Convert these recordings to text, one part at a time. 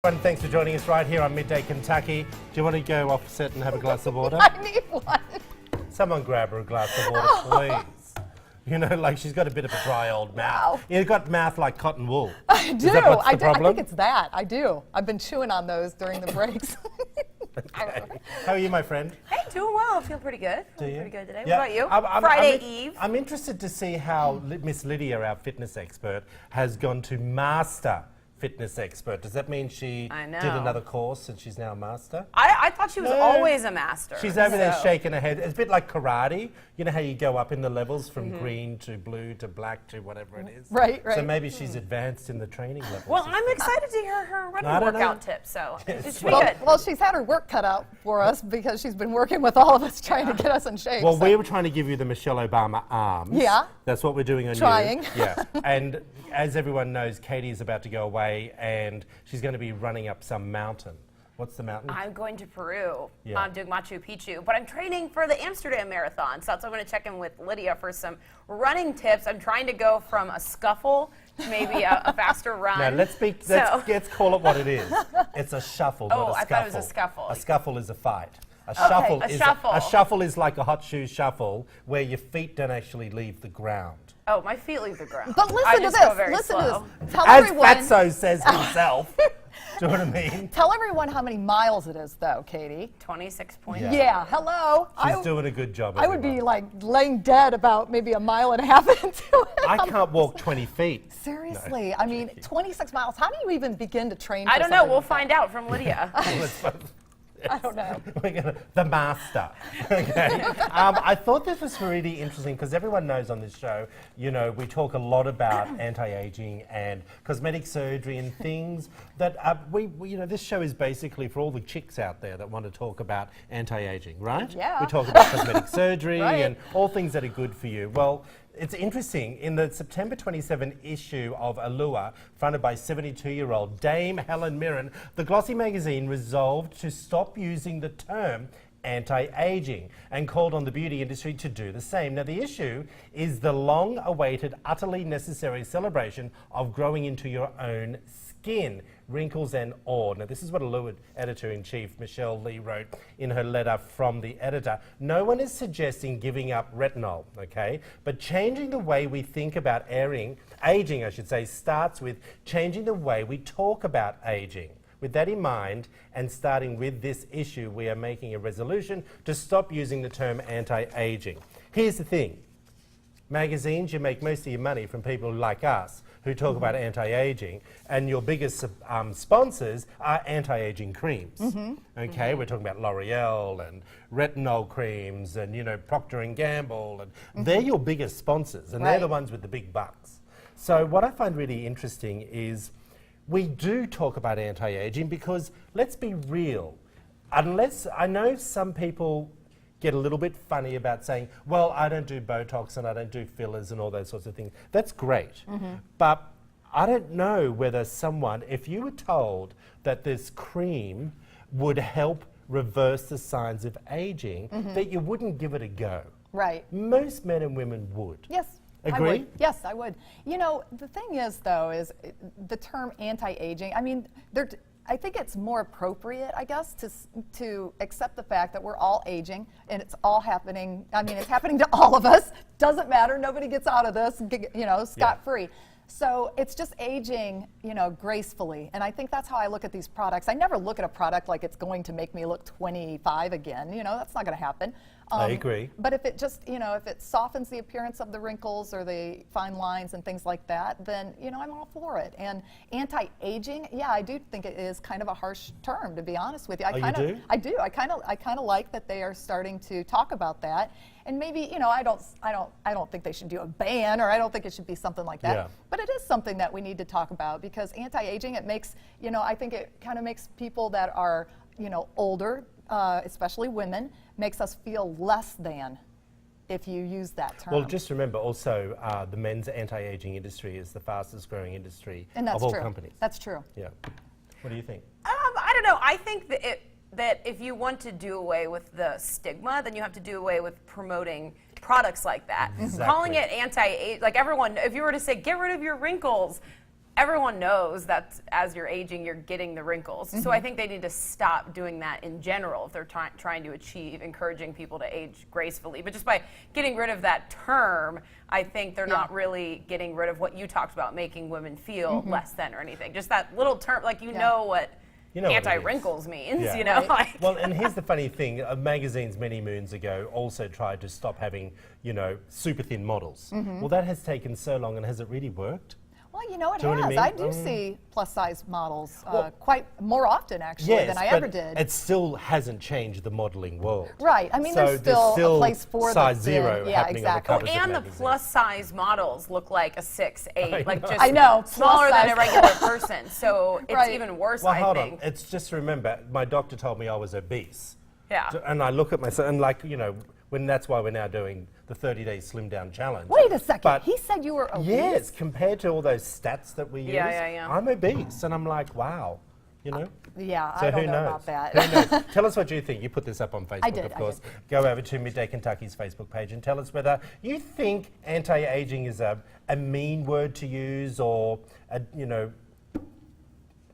Everyone, thanks for joining us right here on Midday, Kentucky. Do you want to go opposite and have a glass of water? I need one. Someone grab her a glass of water, please. You know, like she's got a bit of a dry old mouth. Wow. You've got mouth like cotton wool. I do. Is that what's the I problem? think it's that. I do. I've been chewing on those during the breaks. Okay. How are you, my friend? Hey, doing well. I feel pretty good. Do you? Pretty good today. Yeah. What about you? Friday Eve. I'm interested to see how Miss Lydia, our fitness expert, has gone to master fitness expert. Does that mean she I know. did another course and she's now a master? I thought she was No. always a master. She's over there so- shaking her head. It's a bit like karate. You know how you go up in the levels from green to blue to black to whatever it is? Right, So right. maybe she's advanced in the training levels. Well, I'm excited to hear her I running don't know. workout tips. So it should be Well, good. well, she's had her work cut out for us because she's been working with all of us trying to get us in shape. Well, so- we were trying to give you the Michelle Obama arms. Yeah. That's what we're doing on Trying. you. Yeah. And as everyone knows, Katie is about to go away and she's going to be running up some mountain. What's the mountain? I'm going to Peru. Yeah. I'm doing Machu Picchu, but I'm training for the Amsterdam Marathon. So that's why I'm going to check in with Lydia for some running tips. I'm trying to go from a scuffle to maybe a faster run. Now, let's call it what it is. It's a shuffle, not a Oh, I scuffle. thought it was a scuffle. A scuffle is a fight. A a shuffle is like a hot shoe shuffle where your feet don't actually leave the ground. Oh, my feet leave the ground. But listen I to just this. go very Listen slow. to this. Tell As everyone. Fatso says himself. Do you know what I mean? Tell everyone how many miles it is, though, Katie. 26 points. Yeah. Yeah. Hello. She's doing a good job. I would be everyone. like laying dead about maybe a mile and a half into it. I can't walk 20 feet. Seriously, I mean, 26 miles. How do you even begin to train? I for don't know. something We'll like that? find out from Lydia. I don't know. The master. Okay. I thought this was really interesting because everyone knows on this show, you know, we talk a lot about anti-aging and cosmetic surgery and things that you know, this show is basically for all the chicks out there that want to talk about anti-aging, right? Yeah. We talk about cosmetic surgery Right. and all things that are good for you. Well, it's interesting, in the September 27 issue of Allure, fronted by 72-year-old Dame Helen Mirren, the glossy magazine resolved to stop using the term anti-aging and called on the beauty industry to do the same. Now, the issue is the long-awaited, utterly necessary celebration of growing into your own skin, wrinkles and all. Now, this is what Allure editor-in-chief Michelle Lee wrote in her letter from the editor. No one is suggesting giving up retinol, okay? But changing the way we think about aging, I should say, starts with changing the way we talk about aging. With that in mind, and starting with this issue, we are making a resolution to stop using the term anti-aging. Here's the thing. Magazines, you make most of your money from people like us who talk about anti-aging, and your biggest sponsors are anti-aging creams. Okay, we're talking about L'Oreal and retinol creams and, you know, Procter & Gamble, and they're your biggest sponsors, and they're Right. the ones with the big bucks. So what I find really interesting is we do talk about anti-aging because, let's be real, unless, I know some people get a little bit funny about saying, well, I don't do Botox and I don't do fillers and all those sorts of things. That's great. But I don't know whether someone, if you were told that this cream would help reverse the signs of aging, that you wouldn't give it a go. Right. Most men and women would. Yes. I Agree? would. Yes, I would. You know, the thing is, though, is the term anti-aging, I mean, I think it's more appropriate, I guess, to accept the fact that we're all aging and it's all happening. I mean, it's happening to all of us. Doesn't matter. Nobody gets out of this, you know, scot-free. So it's just aging, you know, gracefully. And I think that's how I look at these products. I never look at a product like it's going to make me look 25 again. You know, that's not going to happen. I agree. But if it just, you know, if it softens the appearance of the wrinkles or the fine lines and things like that, then, you know, I'm all for it. And anti-aging, yeah, I do think it is kind of a harsh term, to be honest with you. You do? I do. I kind of like that they are starting to talk about that. And maybe, you know, I don't think they should do a ban, or I don't think it should be something like that. Yeah. But it is something that we need to talk about, because anti-aging, it makes, you know, I think it kind of makes people that are, you know, older, especially women, makes us feel less than if you use that term. Well, just remember also the men's anti-aging industry is the fastest growing industry And that's of all true. companies. That's true. Yeah. What do you think? I don't know. I think that if you want to do away with the stigma, then you have to do away with promoting products like that. Exactly. Calling it anti-age, like everyone, if you were to say, get rid of your wrinkles, everyone knows that as you're aging, you're getting the wrinkles. So I think they need to stop doing that in general if they're trying to achieve encouraging people to age gracefully. But just by getting rid of that term, I think they're not really getting rid of what you talked about, making women feel less than or anything. Just that little term, like know what anti-wrinkles means, you know? Right. Like Well, and here's the funny thing. Magazines many moons ago also tried to stop having, super thin models. Well, that has taken so long, and has it really worked? Well, you know, it Do you know has. what I I mean? do see plus-size models quite more often, actually, Yes, than I but ever did. it still hasn't changed the modeling world. Right. I mean, So there's still a place for size the zero thin. happening exactly. on the covers of and the magazines. plus size models look like a 6'8", like just I know, smaller plus than a size. regular person. So it's Right. even worse, Well, I hold think. on. It's just remember, my doctor told me I was obese. Yeah. And I look at myself, and when that's why we're now doing the 30-day slim down challenge. Wait a second. But He said you were obese? yes, compared to all those stats that we use, Yeah. I'm obese, and I'm like, wow, Yeah, So I don't who know knows? about that. Who knows? Tell us what you think. You put this up on Facebook, did, of I course. did. Go over to Midday Kentucky's Facebook page and tell us whether you think anti-aging is a mean word to use, or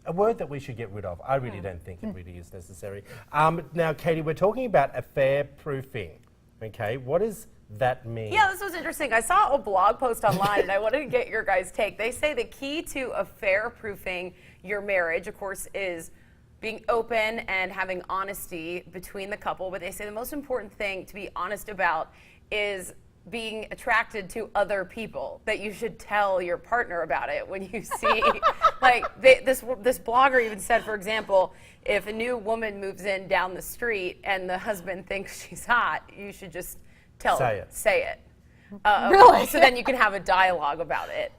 a word that we should get rid of. I really don't think it really is necessary. Now, Katie, we're talking about affair proofing. Okay, what does that mean? Yeah, this was interesting. I saw a blog post online, and I wanted to get your guys' take. They say the key to affair-proofing your marriage, of course, is being open and having honesty between the couple. But they say the most important thing to be honest about is being attracted to other people, that you should tell your partner about it when you see, this blogger even said, for example, if a new woman moves in down the street and the husband thinks she's hot, you should just say it. Really? So then you can have a dialogue about it.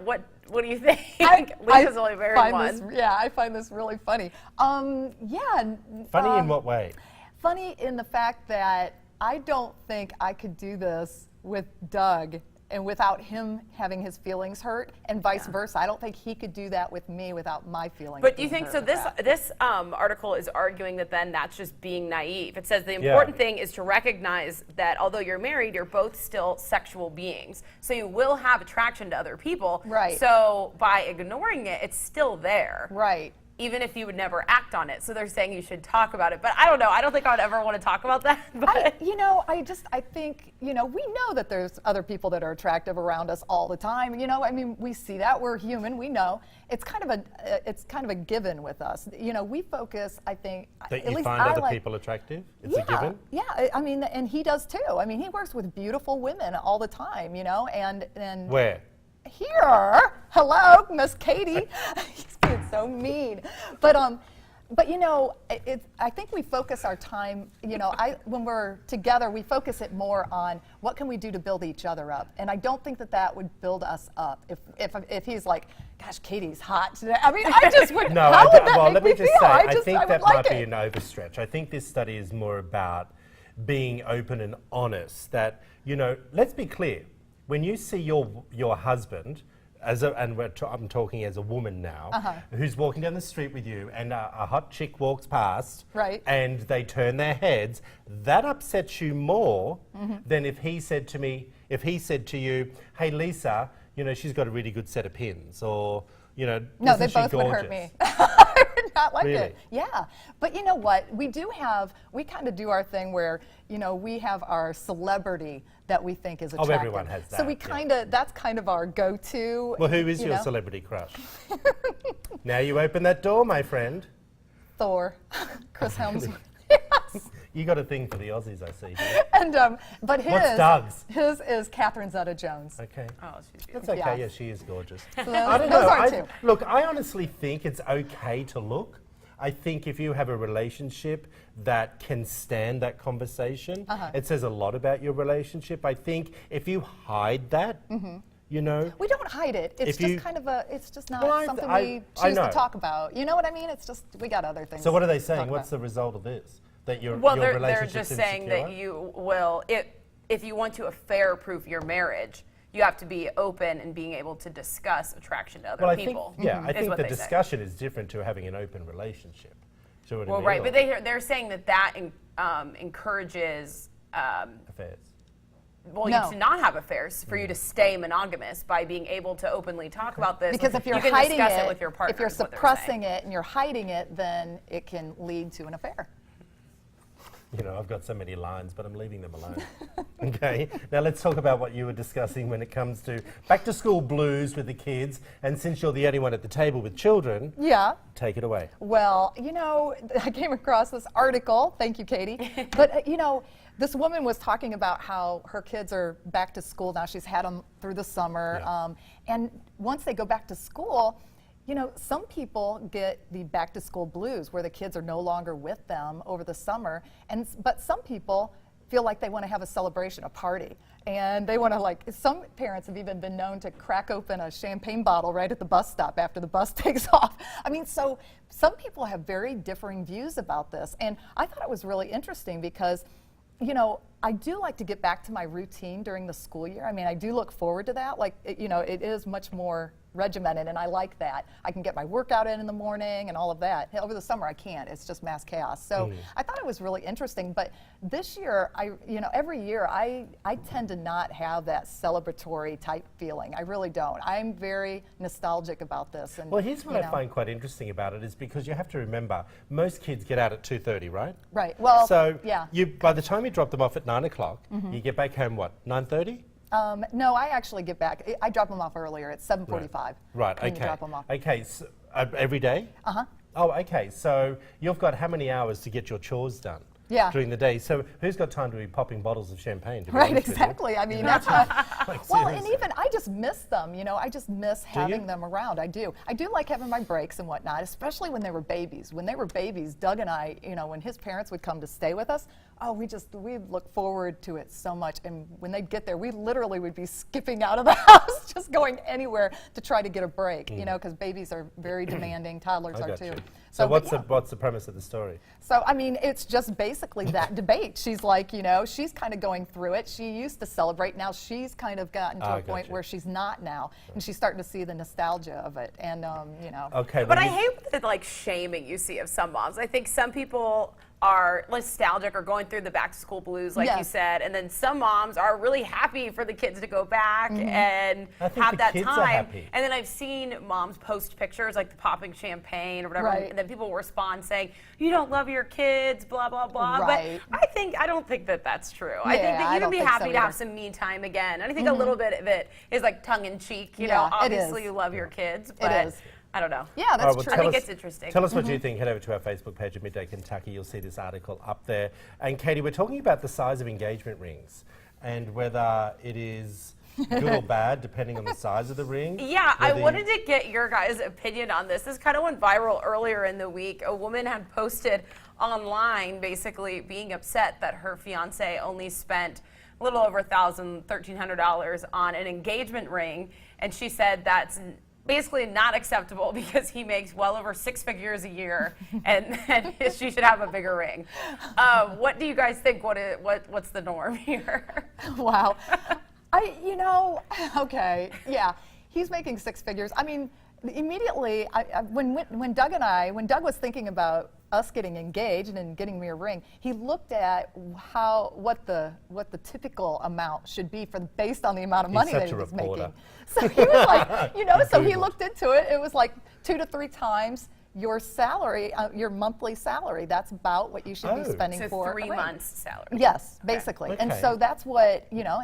What do you think? I Lisa's only married find one. I find this really funny. Funny in what way? Funny in the fact that I don't think I could do this with Doug and without him having his feelings hurt, and vice versa. I don't think he could do that with me without my feelings. But do you think hurt so? with that. This article is arguing that then that's just being naive. It says the important thing is to recognize that although you're married, you're both still sexual beings. So you will have attraction to other people. Right. So by ignoring it, it's still there. Right. Even if you would never act on it. So they're saying you should talk about it. But I don't know. I don't think I would ever want to talk about that. But I think, we know that there's other people that are attractive around us all the time. We see that. We're human. We know. It's kind of a given with us. We focus, I think, That at you least find I other like, people attractive? It's a given? Yeah, and he does too. He works with beautiful women all the time, and Where? here. Hello, Miss Katie. He's being so mean. But I think we focus our time, when we're together, we focus it more on what can we do to build each other up. And I don't think that would build us up. If he's like, gosh, Katie's hot today. I just would, No, how would that well, make let me me just feel? say, I would think that like might be it. an overstretch. I think this study is more about being open and honest. That, let's be clear. When you see your husband, I'm talking as a woman now, who's walking down the street with you, and a hot chick walks past, right, and they turn their heads, that upsets you more than if he said to you, hey Lisa, she's got a really good set of pins, or no, isn't they she both would gorgeous? hurt me. I would not like Really? it. Yeah, but you know what? We kind of do our thing where we have our celebrity that we think is attractive. everyone has So that, that's kind of our go-to. Well, who is your celebrity crush? Now you open that door, my friend. Thor, Chris Hemsworth. You got a thing for the Aussies, I see. And but What's Doug's? His is Catherine Zeta-Jones. Okay. oh, she's beautiful. That's okay, Yeah. yeah, she is gorgeous. So I don't those know. are two. Look, I honestly think it's okay to look. I think if you have a relationship that can stand that conversation, it says a lot about your relationship. I think if you hide that, We don't hide it. It's just not Well, something I we choose know. to talk about. You know what I mean? It's just, we got other things. So what are they to saying? talk What's about. the result of this? That your Well, they're relationship's just saying that insecure? you will, if you want to affair-proof your marriage, you have to be open and being able to discuss attraction to other Well, I people. think, I is think what the they say. discussion is different to having an open relationship. Do you know what I Well, mean? right, but they're saying that encourages affairs. well, No. you to not have affairs, for you to stay monogamous by being able to openly talk about this. Because if you're you can hiding discuss it, with your partner, if you're is what they're suppressing saying. it and you're hiding it, then it can lead to an affair. You know, I've got so many lines, but I'm leaving them alone. Okay, now let's talk about what you were discussing when it comes to back to school blues with the kids. And since you're the only one at the table with children, Yeah. take it away. Well, you know, I came across this article. Thank you, Katie. But, you know, this woman was talking about how her kids are back to school now. She's had them through the summer. Yeah. And once they go back to school, you know, some people get the back to school blues where the kids are no longer with them over the summer. But some people feel like they want to have a celebration, a party. And they want to, like, some parents have even been known to crack open a champagne bottle right at the bus stop after the bus takes off. I mean, so some people have very differing views about this. And I thought it was really interesting because, you know, I do like to get back to my routine during the school year. I mean, I do look forward to that. Like, you know, it is much more regimented, and I like that. I can get my workout in the morning and all of that. Over the summer, I can't. It's just mass chaos. So I thought it was really interesting. But this year, you know, every year, I tend to not have that celebratory type feeling. I really don't. I'm very nostalgic about this. And, Well, here's what you I know. find quite interesting about it is because you have to remember, most kids get out at 2:30, right? Right. Well, So yeah. by the time you drop them off at 9 o'clock, you get back home, what, 9:30? No, I actually get back. I drop them off earlier. It's 7:45. Right, when okay. you drop them off. Okay, so, every day? Uh-huh. Oh, okay, so you've got how many hours to get your chores done? Yeah. During the day. So who's got time to be popping bottles of champagne? To be Right, honest with you? exactly. I mean, that's what. Like, Well, and seriously. even I just miss them. You know, I just miss having you? them around. I do. I do like having my breaks and whatnot, especially when they were babies. When they were babies, Doug and I, you know, when his parents would come to stay with us, oh, we look forward to it so much. And when they'd get there, we literally would be skipping out of the house, just going anywhere to try to get a break. You know, because babies are very demanding. Toddlers I are got too. you. So, So but what's the premise of the story? So, I mean, it's just basically that debate. She's like, you know, she's kind of going through it. She used to celebrate. Now she's kind of gotten to a point gotcha. where she's not now. And she's starting to see the nostalgia of it. And, you know. Okay, But well, I hate the like shaming you see of some moms. I think some people are nostalgic or going through the back to school blues, like you Yes. said, and then some moms are really happy for the kids to go back and I think have the that kids are time. happy. And then I've seen moms post pictures like the popping champagne or whatever, Right. and then people respond saying, "You don't love your kids," blah blah blah. Right. But I don't think that that's true. I think Yeah, that I you can don't be think happy so to have either. some me time again. And I think a little bit of it is like tongue in cheek. You know, Yeah, it obviously is. you love your kids, but is. I don't know. Yeah, All right, that's well, true. I think us- it's interesting. Tell us what you think. Head over to our Facebook page at Midday Kentucky. You'll see this article up there. And Katie, we're talking about the size of engagement rings and whether it is good or bad depending on the size of the ring. Yeah, I whether you- wanted to get your guys' opinion on this. This kind of went viral earlier in the week. A woman had posted online basically being upset that her fiance only spent a little over $1,300 on an engagement ring. And she said that's basically not acceptable because he makes well over 6 figures a year and she should have a bigger ring. What do you guys think? What's the norm here? Wow. You know, okay, yeah. He's making 6 figures. I mean, immediately, when Doug was thinking about us getting engaged and getting me a ring, he looked at what the typical amount should be based on the amount of money such that he a was reporter. making. So he was like, you know, so he Googled. looked into it. It was like 2 to 3 times your salary, your monthly salary. That's about what you should be Oh. spending So for a 3 ring. months salary. Yes, basically. And Okay. so that's what, you know,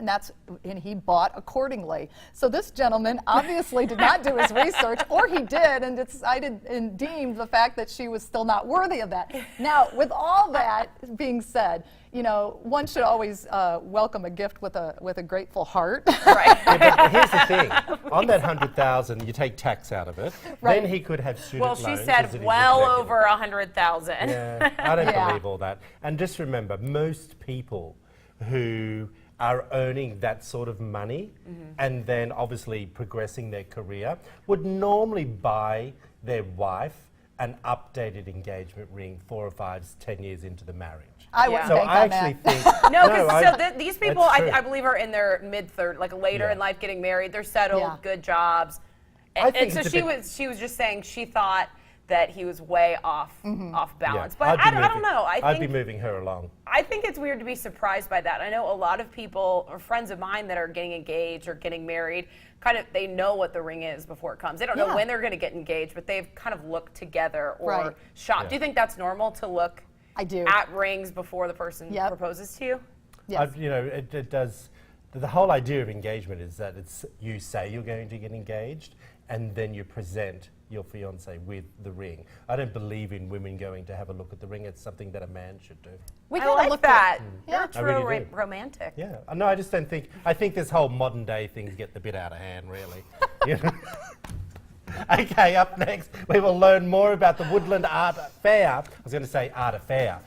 and he bought accordingly. So this gentleman obviously did not do his research, or he did and decided and deemed the fact that she was still not worthy of that. Now, with all that being said, you know, one should always welcome a gift with a grateful heart. Right. Yeah, but here's the thing. On that 100,000, you take tax out of it. Right. Then he could have student Well, loans. she as said it is well executive. over 100,000. Yeah, I don't Yeah. believe all that. And just remember, most people who are earning that sort of money and then obviously progressing their career would normally buy their wife an updated engagement ring 4 or 5, 10 years into the marriage. I Yeah. wouldn't So bank I on actually that. think No, because these people, that's true. I believe, are in their mid-30s, like later Yeah. in life, getting married. They're settled, Yeah. good jobs. I And think so it's a she bit- was just saying she thought that he was way off balance. But I don't know. I'd be moving her along. I think it's weird to be surprised by that. I know a lot of people or friends of mine that are getting engaged or getting married, kind of they know what the ring is before it comes. They don't know when they're going to get engaged, but they've kind of looked together or shopped. Yeah. Do you think that's normal to look I do. at rings before the person proposes to you? Yes. You know, it does. The whole idea of engagement is that it's you say you're going to get engaged, and then you present your fiance with the ring. I don't believe in women going to have a look at the ring. It's something that a man should do. We I gotta like look that. Yeah. You're a I true really do. romantic. Yeah. No, I just don't think. I think this whole modern day things get a bit out of hand, really. You know? Okay, up next, we will learn more about the Woodland Art Fair. I was going to say art affair.